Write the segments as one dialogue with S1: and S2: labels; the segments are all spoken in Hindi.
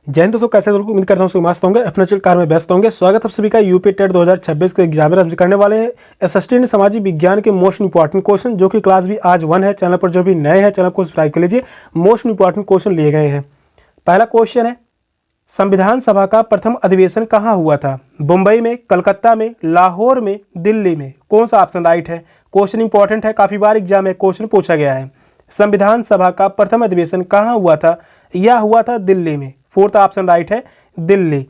S1: जय हिंद दोस्तों, कैसे लोग? उम्मीद करता हूँ मस्त होंगे, अपने चल कार में व्यस्त होंगे। स्वागत आप सभी का यूपी टेट 2026 के एग्जाम में हम करने वाले हैं असिस्टेंट सामाजिक विज्ञान के मोस्ट इंपॉर्टेंट क्वेश्चन, जो कि क्लास भी आज 1 है। चैनल पर जो भी नए हैं चैनल को सब्सक्राइब कर लीजिए। मोस्ट इंपॉर्टेंट क्वेश्चन लिए गए हैं। पहला क्वेश्चन है, संविधान सभा का प्रथम अधिवेशन कहाँ हुआ था? मुंबई में, कलकत्ता में, लाहौर में, दिल्ली में? कौन सा ऑप्शन राइट है? क्वेश्चन इंपॉर्टेंट है, काफी बार एग्जाम में क्वेश्चन पूछा गया है। संविधान सभा का प्रथम अधिवेशन कहाँ हुआ था? यह हुआ था दिल्ली में। फोर्थ ऑप्शन राइट है, दिल्ली।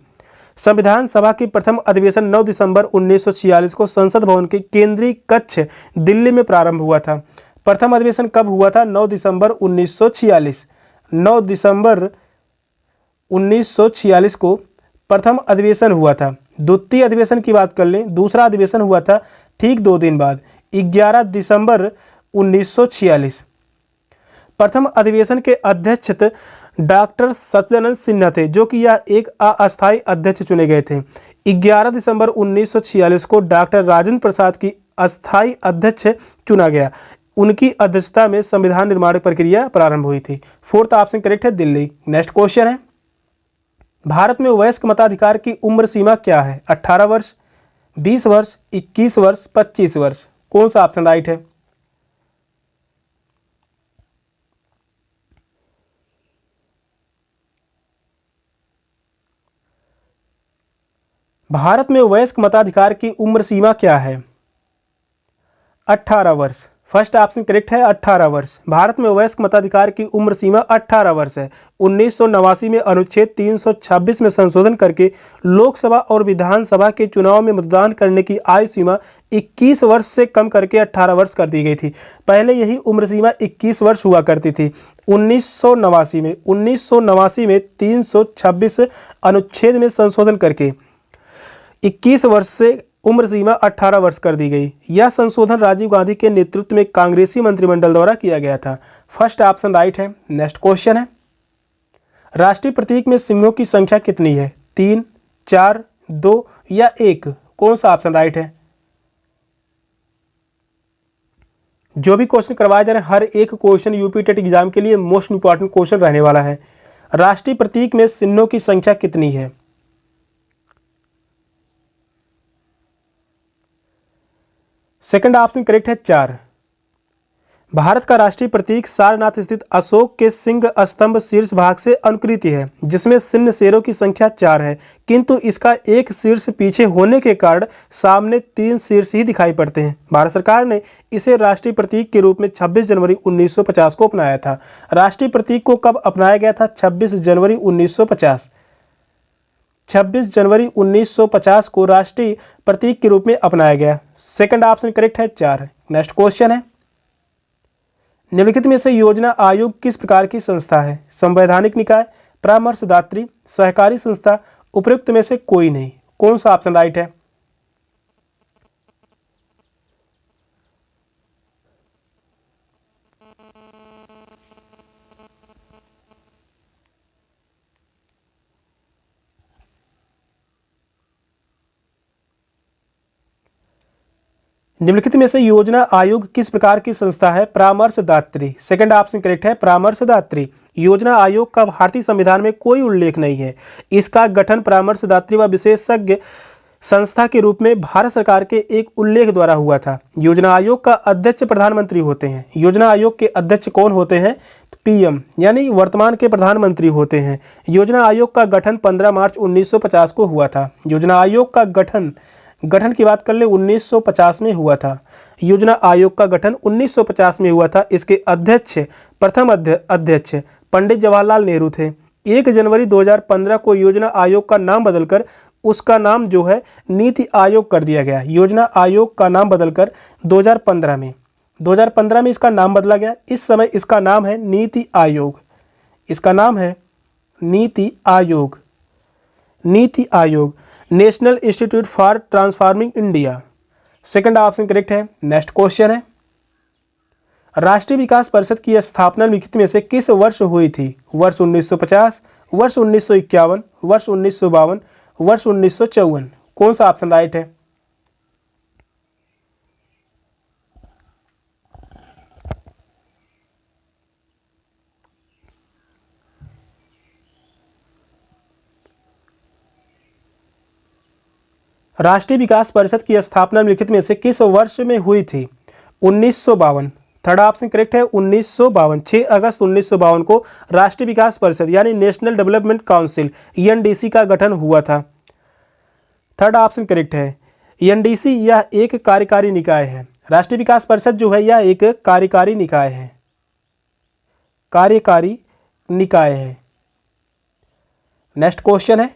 S1: संविधान सभा की प्रथम अधिवेशन 9 दिसंबर 1946 को संसद भवन के केंद्रीय कक्ष दिल्ली में प्रारंभ हुआ था। प्रथम अधिवेशन कब हुआ था? 9 दिसंबर 1946। 9 दिसंबर 1946 को प्रथम अधिवेशन हुआ था। द्वितीय अधिवेशन की बात कर लें, दूसरा अधिवेशन हुआ था ठीक 2 दिन बाद, 11 दिसंबर 1946। प्रथम अधिवेशन के अध्यक्ष डॉक्टर सच्चिदानंद सिन्हा थे, जो कि यह एक अस्थायी अध्यक्ष चुने गए थे। 11 दिसंबर 1946 को डॉक्टर राजेंद्र प्रसाद की अस्थायी अध्यक्ष चुना गया। उनकी अध्यक्षता में संविधान निर्माण प्रक्रिया प्रारंभ हुई थी। फोर्थ ऑप्शन करेक्ट है, दिल्ली। नेक्स्ट क्वेश्चन है, भारत में वयस्क मताधिकार की उम्र सीमा क्या है? 18 वर्ष, 20 वर्ष, 21 वर्ष, 25 वर्ष? कौन सा ऑप्शन राइट है? भारत में वयस्क मताधिकार की उम्र सीमा क्या है? 18 वर्ष। फर्स्ट ऑप्शन करेक्ट है, 18 वर्ष। भारत में वयस्क मताधिकार की उम्र सीमा 18 वर्ष है। 1989 में अनुच्छेद 326 में संशोधन करके लोकसभा और विधानसभा के चुनाव में मतदान करने की आयु सीमा 21 वर्ष से कम करके 18 वर्ष कर दी गई थी। पहले यही उम्र सीमा 21 वर्ष हुआ करती थी। 1989 में 326 अनुच्छेद में संशोधन करके 21 वर्ष से उम्र सीमा 18 वर्ष कर दी गई। यह संशोधन राजीव गांधी के नेतृत्व में कांग्रेसी मंत्रिमंडल द्वारा किया गया था। फर्स्ट ऑप्शन राइट है। नेक्स्ट क्वेश्चन है, राष्ट्रीय प्रतीक में सिंहों की संख्या कितनी है? 3, 4, 2 या 1? कौन सा ऑप्शन राइट है? जो भी क्वेश्चन करवाया जा रहा है, हर एक क्वेश्चन यूपी टेट एग्जाम के लिए मोस्ट इंपॉर्टेंट क्वेश्चन रहने वाला है। राष्ट्रीय प्रतीक में सिंहों की संख्या कितनी है? सेकंड ऑप्शन करेक्ट है, 4। भारत का राष्ट्रीय प्रतीक सारनाथ स्थित अशोक के सिंह स्तंभ शीर्ष भाग से अनुकृत है, जिसमें सिंह शेरों की संख्या 4 है, किंतु इसका एक शीर्ष पीछे होने के कारण सामने 3 शीर्ष ही दिखाई पड़ते हैं। भारत सरकार ने इसे राष्ट्रीय प्रतीक के रूप में 26 जनवरी 1950 को अपनाया था। राष्ट्रीय प्रतीक को कब अपनाया गया था? 26 जनवरी 1950। 26 जनवरी 1950 को राष्ट्रीय प्रतीक के रूप में अपनाया गया। सेकंड ऑप्शन करेक्ट है, 4। नेक्स्ट क्वेश्चन है, निम्नलिखित में से योजना आयोग किस प्रकार की संस्था है? संवैधानिक निकाय, परामर्शदात्री, सहकारी संस्था, उपयुक्त में से कोई नहीं? कौन सा ऑप्शन राइट है? निम्नलिखित में से योजना आयोग किस प्रकार की संस्था है? परामर्शदात्री। सेकंड ऑप्शन करेक्ट है, परामर्शदात्री। योजना आयोग का भारतीय संविधान में कोई उल्लेख नहीं है। इसका गठन परामर्शदात्री व विशेषज्ञ संस्था के रूप में भारत सरकार के एक उल्लेख द्वारा हुआ था। योजना आयोग का अध्यक्ष प्रधानमंत्री होते हैं। योजना आयोग के अध्यक्ष कौन होते हैं? पीएम, यानी वर्तमान के प्रधानमंत्री होते हैं। योजना आयोग का गठन 15 मार्च 1950 को हुआ था। योजना आयोग का गठन की बात कर ले 1950 में हुआ था। योजना आयोग का गठन 1950 में हुआ था। इसके प्रथम अध्यक्ष पंडित जवाहरलाल नेहरू थे। 1 जनवरी 2015 को योजना आयोग का नाम बदलकर उसका नाम जो है नीति आयोग कर दिया गया। योजना आयोग का नाम बदलकर 2015 में इसका नाम बदला गया। इस समय इसका नाम है नीति आयोग। इसका नाम है NITI Aayog. NITI Aayog, national institute for transforming India. Second option correct है। नेक्स्ट क्वेश्चन है, राष्ट्रीय विकास परिषद की स्थापना निम्नलिखित में से किस वर्ष हुई थी? वर्ष 1950, वर्ष 1951, वर्ष 1952, वर्ष 1954? कौन सा ऑप्शन राइट है? राष्ट्रीय विकास परिषद की स्थापना निम्नलिखित में से किस वर्ष में हुई थी? 1952। थर्ड ऑप्शन करेक्ट है 1952। 6 अगस्त 1952 को राष्ट्रीय विकास परिषद यानी नेशनल डेवलपमेंट काउंसिल एनडीसी का गठन हुआ था। थर्ड ऑप्शन करेक्ट है। एनडीसी यह एक कार्यकारी निकाय है। राष्ट्रीय विकास परिषद जो है यह एक कार्यकारी निकाय है, कार्यकारी निकाय है। नेक्स्ट क्वेश्चन है,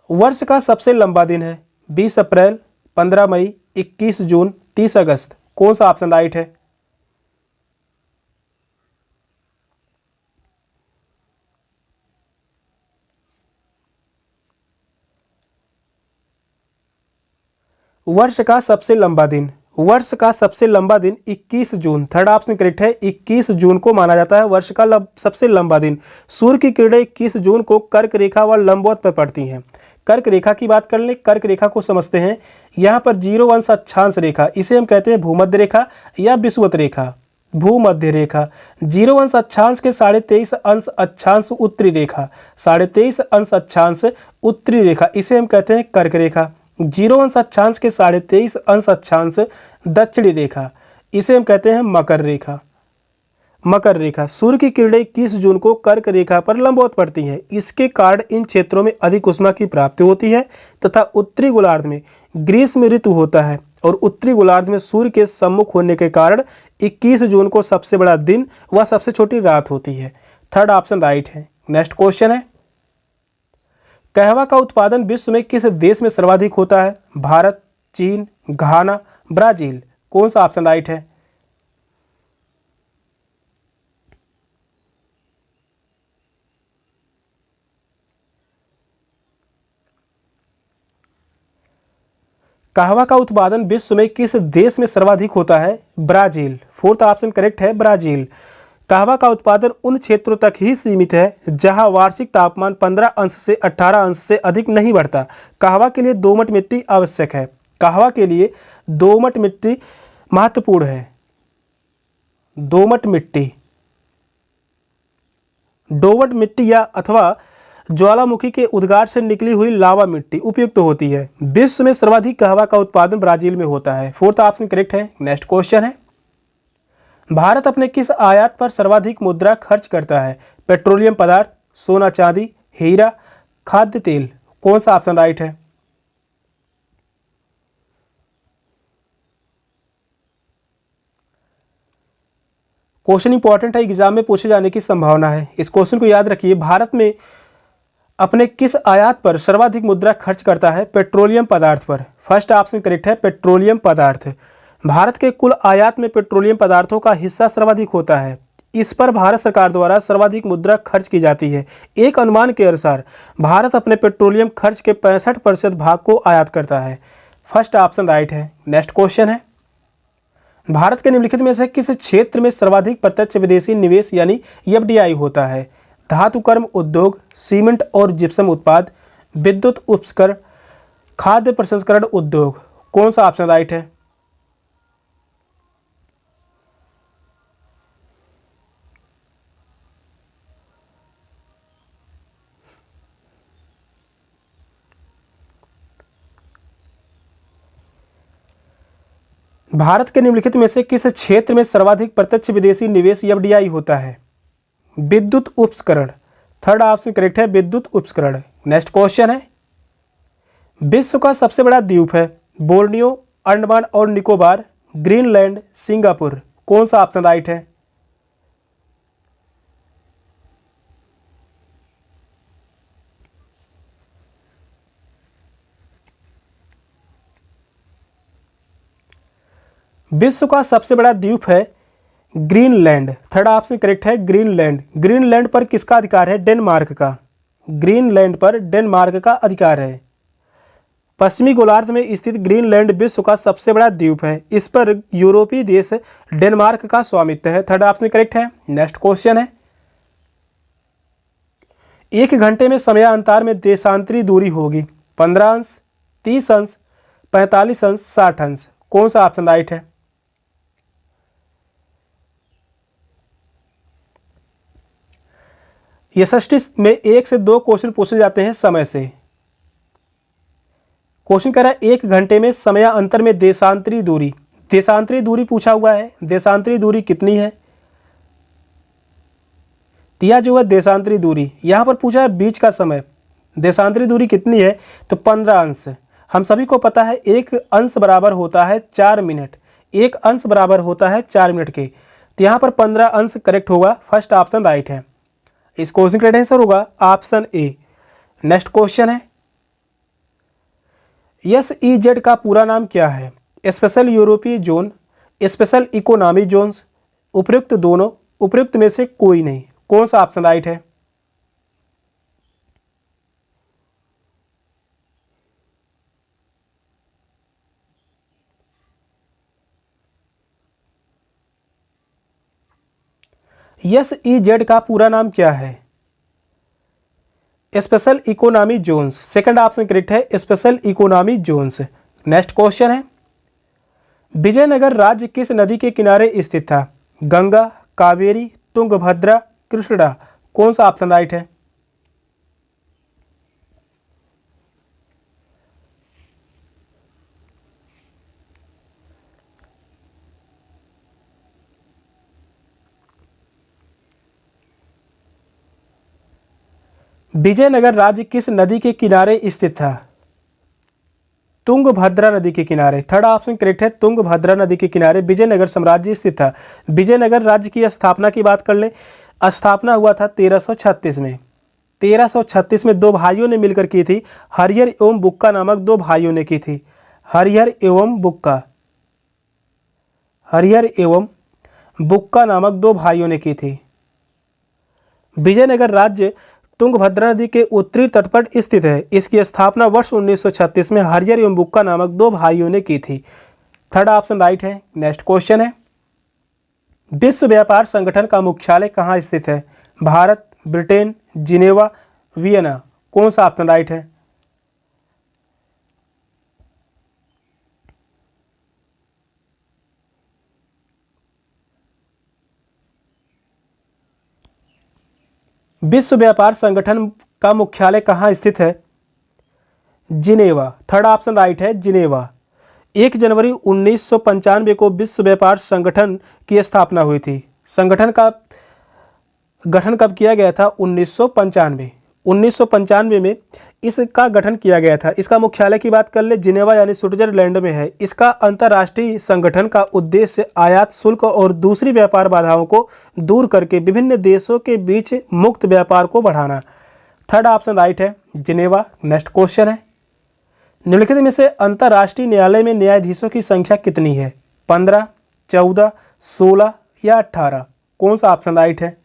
S1: वर्ष का सबसे लंबा दिन है? 20 अप्रैल, 15 मई, 21 जून, 30 अगस्त। कौन सा ऑप्शन राइट है? वर्ष का सबसे लंबा दिन, वर्ष का सबसे लंबा दिन 21 जून। थर्ड ऑप्शन करेक्ट है। 21 जून को माना जाता है वर्ष का सबसे लंबा दिन। सूर्य की किरणें 21 जून को कर्क रेखा व लंबवत पर पड़ती हैं। कर्क रेखा की बात कर लें, कर्क रेखा को समझते हैं। यहाँ पर 0 अंश अक्षांश रेखा, इसे हम कहते हैं भूमध्य रेखा या विषुवत रेखा, भूमध्य रेखा। 0 अंश अक्षांश के 23.5 अंश अक्षांश उत्तरी रेखा, 23.5 अंश अक्षांश उत्तरी रेखा, इसे हम कहते हैं कर्क रेखा। 0 अंश अक्षांश के 23.5 अंश अक्षांश दक्षिणी रेखा, इसे हम कहते हैं मकर रेखा, मकर रेखा। सूर्य की किरणें 21 जून को कर्क रेखा पर लंबवत पड़ती हैं। इसके कारण इन क्षेत्रों में अधिक उष्मा की प्राप्ति होती है तथा उत्तरी गोलार्ध में ग्रीष्म ऋतु होता है और उत्तरी गोलार्ध में सूर्य के सम्मुख होने के कारण 21 जून को सबसे बड़ा दिन व सबसे छोटी रात होती है। थर्ड ऑप्शन राइट है। नेक्स्ट क्वेश्चन है, कहवा का उत्पादन विश्व में किस देश में सर्वाधिक होता है? भारत, चीन, घाना, ब्राजील। कौन सा ऑप्शन राइट है? कहवा का उत्पादन विश्व में किस देश में सर्वाधिक होता है? ब्राजील। फोर्थ ऑप्शन करेक्ट है, ब्राजील। कहवा का उत्पादन उन क्षेत्रों तक ही सीमित है जहां वार्षिक तापमान 15 अंश से 18 अंश से अधिक नहीं बढ़ता। कहवा के लिए दोमट मिट्टी आवश्यक है। कहवा के लिए दोमट मिट्टी महत्वपूर्ण है। दोमट मिट्टी, दोमट मिट्टी या अथवा ज्वालामुखी के उद्गार से निकली हुई लावा मिट्टी उपयुक्त होती है। विश्व में सर्वाधिक कहवा का उत्पादन ब्राजील में होता है। फोर्थ ऑप्शन करेक्ट है। नेक्स्ट क्वेश्चन है, भारत अपने किस आयात पर सर्वाधिक मुद्रा खर्च करता है? पेट्रोलियम पदार्थ, सोना चांदी, हीरा, खाद्य तेल। कौन सा ऑप्शन राइट है? क्वेश्चन इंपॉर्टेंट है, एग्जाम में पूछे जाने की संभावना है। इस क्वेश्चन को याद रखिए। भारत में अपने किस आयात पर सर्वाधिक मुद्रा खर्च करता है? पेट्रोलियम पदार्थ पर। फर्स्ट ऑप्शन करेक्ट है, पेट्रोलियम पदार्थ। भारत के कुल आयात में पेट्रोलियम पदार्थों का हिस्सा सर्वाधिक होता है। इस पर भारत सरकार द्वारा सर्वाधिक मुद्रा खर्च की जाती है। एक अनुमान के अनुसार भारत अपने पेट्रोलियम खर्च के 65% भाग को आयात करता है। फर्स्ट ऑप्शन राइट है। नेक्स्ट क्वेश्चन है, भारत के निम्नलिखित में से किस क्षेत्र में सर्वाधिक प्रत्यक्ष विदेशी निवेश यानी एफडीआई होता है? धातु कर्म उद्योग, सीमेंट और जिप्सम उत्पाद, विद्युत उपकरण, खाद्य प्रसंस्करण उद्योग। कौन सा ऑप्शन राइट है? भारत के निम्नलिखित में से किस क्षेत्र में सर्वाधिक प्रत्यक्ष विदेशी निवेश एफडीआई होता है? विद्युत उपकरण। थर्ड ऑप्शन करेक्ट है, विद्युत उपकरण। नेक्स्ट क्वेश्चन है, विश्व का सबसे बड़ा द्वीप है? बोर्नियो, अंडमान और निकोबार, ग्रीनलैंड, सिंगापुर। कौन सा ऑप्शन राइट है? विश्व का सबसे बड़ा द्वीप है ग्रीनलैंड। थर्ड ऑप्शन करेक्ट है, ग्रीनलैंड। ग्रीनलैंड पर किसका अधिकार है? डेनमार्क का। ग्रीनलैंड पर डेनमार्क का अधिकार है। पश्चिमी गोलार्ध में स्थित ग्रीनलैंड विश्व का सबसे बड़ा द्वीप है। इस पर यूरोपीय देश डेनमार्क का स्वामित्व है। थर्ड ऑप्शन करेक्ट है। नेक्स्ट क्वेश्चन है, एक घंटे में समयांतर में देशांतरी दूरी होगी? 15 अंश, 30 अंश, 45 अंश, 60 अंश। कौन सा ऑप्शन राइट है? एसएसटी में 1 से 2 क्वेश्चन पूछे जाते हैं समय से। क्वेश्चन कह रहा है 1 घंटे में समयांतर में देशांतरी दूरी पूछा हुआ है। देशांतरी दूरी कितनी है? दिया जो है देशांतरी दूरी, यहाँ पर पूछा है बीच का समय। देशांतरी दूरी कितनी है? तो 15 अंश। हम सभी को पता है 1 अंश बराबर होता है 4 मिनट, 1 अंश बराबर होता है 4 मिनट के। तो यहाँ पर 15 अंश करेक्ट होगा, फर्स्ट ऑप्शन राइट है। इस क्वेश्चन का आंसर होगा ऑप्शन ए। नेक्स्ट क्वेश्चन है, SEZ का पूरा नाम क्या है? स्पेशल यूरोपीय जोन, स्पेशल इकोनॉमिक जोन्स, उपयुक्त दोनों, उपयुक्त में से कोई नहीं। कौन सा ऑप्शन राइट है? SEZ का पूरा नाम क्या है? Special economic zones, second option correct है, special economic zones. Next question है, विजयनगर राज्य किस नदी के किनारे स्थित था? गंगा, कावेरी, तुंगभद्रा, कृष्णा। कौन सा ऑप्शन राइट है? विजयनगर राज्य किस नदी के किनारे स्थित था? तुंगभद्रा नदी के किनारे। थर्ड ऑप्शन करेक्ट है, तुंगभद्रा नदी के किनारे विजयनगर साम्राज्य स्थित था। विजयनगर राज्य की स्थापना की बात कर ले, स्थापना हुआ था 1336 में। 1336 में 2 भाइयों ने मिलकर की थी, हरिहर एवं बुक्का नामक 2 भाइयों ने की थी। हरिहर एवं बुक्का नामक 2 भाइयों ने की थी। विजयनगर राज्य तुंगभद्रा नदी के उत्तरी तट पर स्थित है। इसकी स्थापना वर्ष 1936 में हरिहर एवं बुक्का नामक 2 भाइयों ने की थी। थर्ड ऑप्शन राइट है। नेक्स्ट क्वेश्चन है, विश्व व्यापार संगठन का मुख्यालय कहाँ स्थित है? Bharat, Britain, Geneva, Vienna. कौन सा ऑप्शन राइट है? विश्व व्यापार संगठन का मुख्यालय कहाँ स्थित है? जिनेवा। थर्ड ऑप्शन राइट है, जिनेवा। 1 जनवरी 1995 को विश्व व्यापार संगठन की स्थापना हुई थी। संगठन का गठन कब किया गया था? 1995। 1995 में इसका गठन किया गया था। इसका मुख्यालय की बात कर ले, जिनेवा यानी स्विट्जरलैंड में है। इसका अंतर्राष्ट्रीय संगठन का उद्देश्य आयात शुल्क और दूसरी व्यापार बाधाओं को दूर करके विभिन्न देशों के बीच मुक्त व्यापार को बढ़ाना। थर्ड ऑप्शन राइट है, जिनेवा। नेक्स्ट क्वेश्चन है, निम्नलिखित में से अंतर्राष्ट्रीय न्यायालय में न्यायाधीशों की संख्या कितनी है? 15, 14, 16 या 18। कौन सा ऑप्शन राइट है?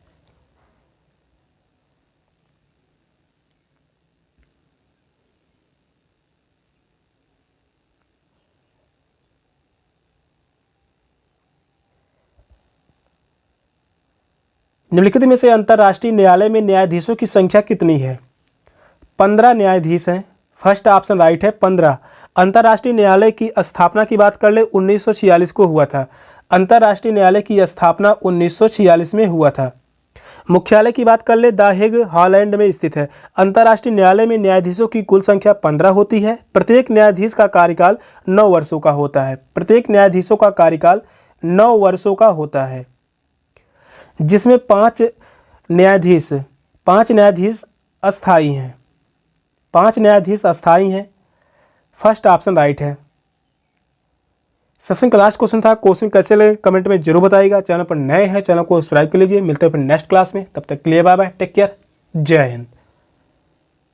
S1: निम्नलिखित में से अंतर्राष्ट्रीय न्यायालय में न्यायाधीशों की संख्या कितनी है? 15 न्यायाधीश हैं। फर्स्ट ऑप्शन राइट है, 15। अंतर्राष्ट्रीय न्यायालय की स्थापना की बात कर ले, 1946 को हुआ था। अंतर्राष्ट्रीय न्यायालय की स्थापना 1946 में हुआ था। मुख्यालय की बात कर ले, द हेग हॉलैंड में स्थित है। अंतर्राष्ट्रीय न्यायालय में न्यायाधीशों की कुल संख्या 15 होती है। प्रत्येक न्यायाधीश का कार्यकाल 9 वर्षों का होता है। प्रत्येक न्यायाधीशों का कार्यकाल 9 वर्षों का होता है, जिसमें 5 न्यायाधीश अस्थायी हैं। 5 न्यायाधीश अस्थायी हैं। फर्स्ट ऑप्शन राइट है। सेशन का लास्ट क्वेश्चन था। क्वेश्चन कैसे लगे कमेंट में जरूर बताइएगा। चैनल पर नए हैं, चैनल को सब्सक्राइब कर लीजिए। मिलते हैं फिर नेक्स्ट क्लास में। तब तक के लिए बाय बाय, टेक केयर, जय हिंद।